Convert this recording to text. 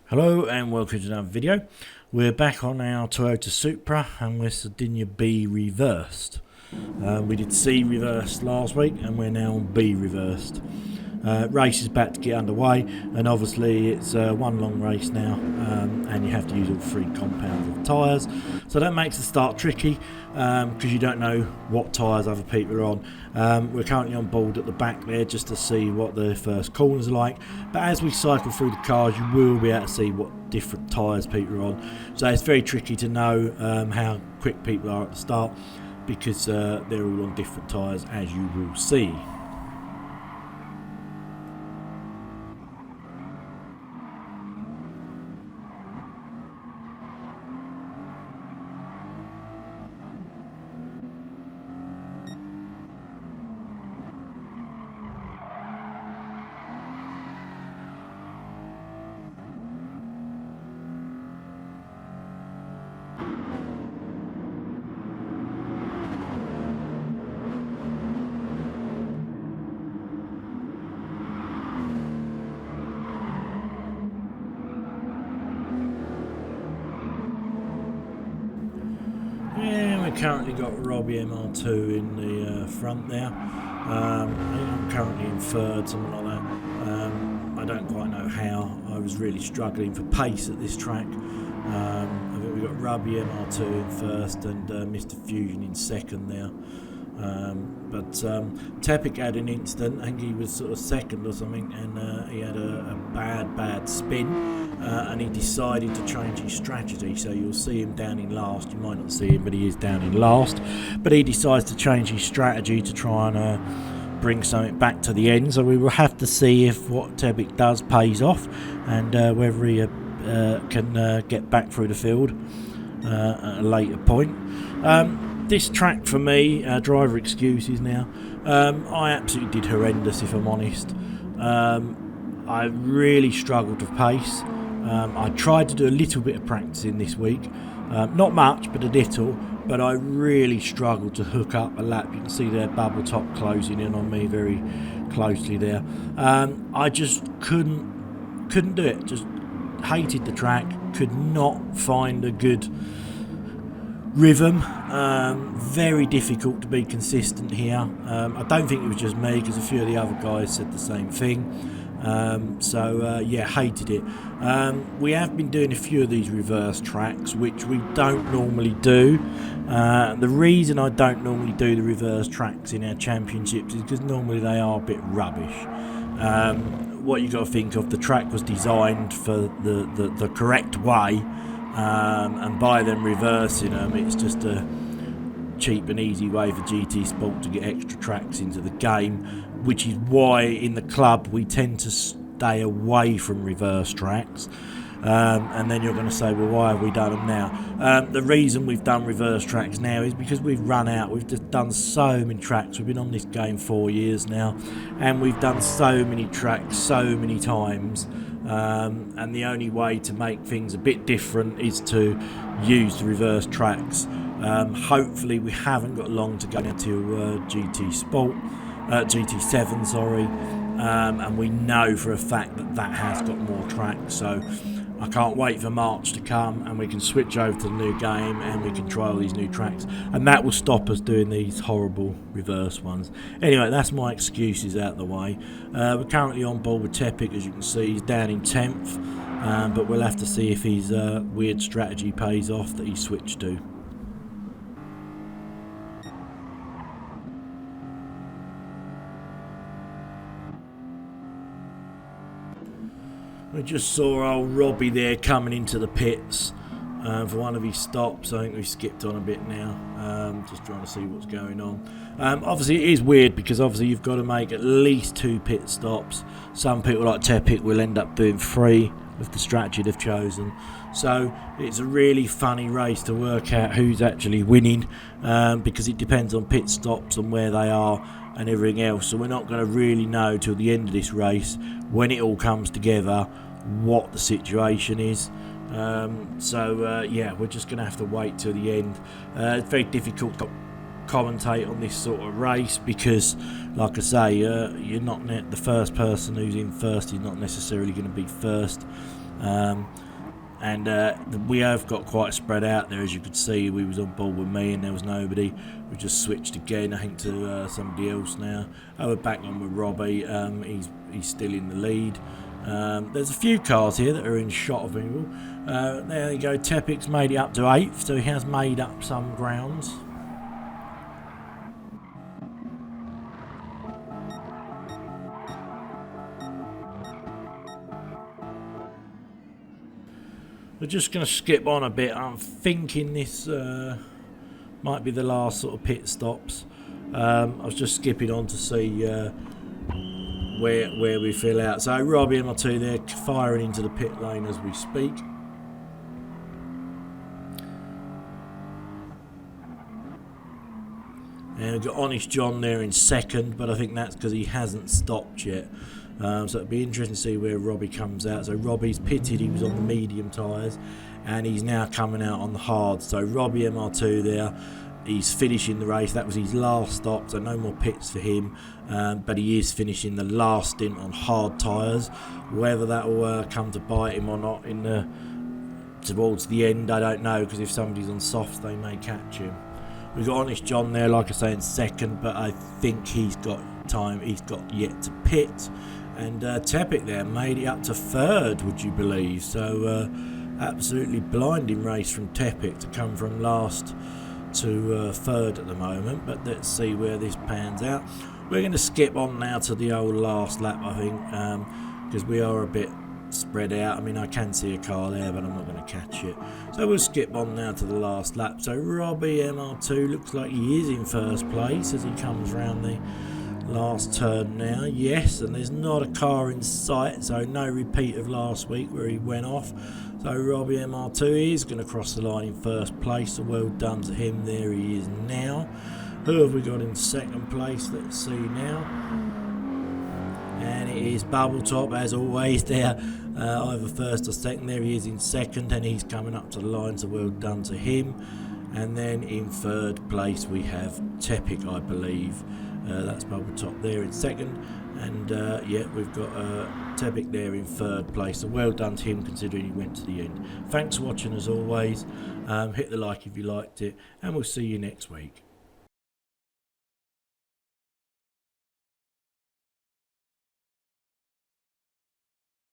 Hello and welcome to another video. We're back on our Toyota Supra and we're Sardegna B reversed. We did C reversed last week and we're now on B reversed. Race is about to get underway and obviously it's one long race now, and you have to use all three compounds of tyres, so that makes the start tricky because you don't know what tyres other people are on. We're currently on board at the back there just to see what the first corners are like, but as we cycle through the cars you will be able to see what different tyres people are on, so it's very tricky to know how quick people are at the start because they're all on different tyres, as you will see. Yeah, we've currently got Robbie MR2 in the front there. I think I'm currently in third, something like that. I don't quite know how. I was really struggling for pace at this track. I think we've got Robbie MR2 in first and Mr. Fusion in second there. But Tepic had an incident. I think he was sort of second or something, and he had a bad spin, and he decided to change his strategy. So you'll see him down in last. You might not see him, but he is down in last. But he decides to change his strategy to try and bring something back to the end. So we will have to see if what Tepic does pays off, and whether he can get back through the field at a later point. This track for me, driver excuses now, I absolutely did horrendous, if I'm honest. I really struggled with pace. I tried to do a little bit of practicing this week, not much but a little, but I really struggled to hook up a lap. You can see their bubble top closing in on me very closely there. I just couldn't do it, just hated the track, could not find a good rhythm. Very difficult to be consistent here. I don't think it was just me because a few of the other guys said the same thing. Yeah, hated it. We have been doing a few of these reverse tracks which we don't normally do. The reason I don't normally do the reverse tracks in our championships is because normally they are a bit rubbish. What you got to think of, the track was designed for the correct way, and by them reversing them, it's just a cheap and easy way for GT Sport to get extra tracks into the game, which is why in the club we tend to stay away from reverse tracks. And then you're going to say, well, why have we done them now? The reason we've done reverse tracks now is because we've run out. We've just done so many tracks. We've been on this game 4 years now, and we've done so many tracks so many times. And the only way to make things a bit different is to use the reverse tracks. Hopefully we haven't got long to go until GT7, sorry, and we know for a fact that has got more tracks, so I can't wait for March to come and we can switch over to the new game and we can try all these new tracks, and that will stop us doing these horrible reverse ones. Anyway, that's my excuses out of the way. We're currently on board with Tepic, as you can see. He's down in 10th, but we'll have to see if his weird strategy pays off that he switched to. We just saw old Robbie there coming into the pits for one of his stops. I think we've skipped on a bit now, just trying to see what's going on. Obviously it is weird because obviously you've got to make at least 2 pit stops. Some people like Tepic will end up doing 3 with the strategy they've chosen. So it's a really funny race to work out who's actually winning, because it depends on pit stops and where they are and everything else. So we're not going to really know till the end of this race, when it all comes together, what the situation is. Yeah, we're just going to have to wait till the end. It's very difficult to commentate on this sort of race because, like I say, you're not the first person who's in first is not necessarily going to be first. And we have got quite spread out there, as you could see. We was on board with me and there was nobody. We just switched again, I think, to somebody else now. We're back on with Robbie. He's still in the lead. There's a few cars here that are in shot of people. There you go. Tepic's made it up to 8th, so he has made up some grounds. We're just going to skip on a bit. I'm thinking this might be the last sort of pit stops. I was just skipping on to see where we fill out. So Robbie and MR2 there firing into the pit lane as we speak. And we've got Honest John there in 2nd, but I think that's because he hasn't stopped yet. So it'll be interesting to see where Robbie comes out. So Robbie's pitted, he was on the medium tyres, and he's now coming out on the hard. So Robbie MR2 there, he's finishing the race. That was his last stop, so no more pits for him. But he is finishing the last stint on hard tyres. Whether that will come to bite him or not towards the end, I don't know, because if somebody's on softs, they may catch him. We've got Honest John there, like I say, in 2nd, but I think he's got time. He's got yet to pit. And Tepic there made it up to 3rd, would you believe? So absolutely blinding race from Tepic to come from last to 3rd at the moment. But let's see where this pans out. We're going to skip on now to the old last lap, I think, because we are a bit spread out. I mean, I can see a car there, but I'm not going to catch it. So we'll skip on now to the last lap. So Robbie MR2 looks like he is in 1st place as he comes round the last turn now. Yes, and there's not a car in sight, so no repeat of last week where he went off. So Robbie MR2 is going to cross the line in 1st place, so well done to him. There he is now. Who have we got in 2nd place? Let's see now. And it is Bubble Top, as always, there, either 1st or 2nd. There he is in 2nd, and he's coming up to the line, so well done to him. And then in 3rd place we have Tepic, I believe. That's Bubble Top there in 2nd, and yeah, we've got Tepic there in 3rd place, so well done to him considering he went to the end. Thanks for watching as always. Hit the like if you liked it, and we'll see you next week.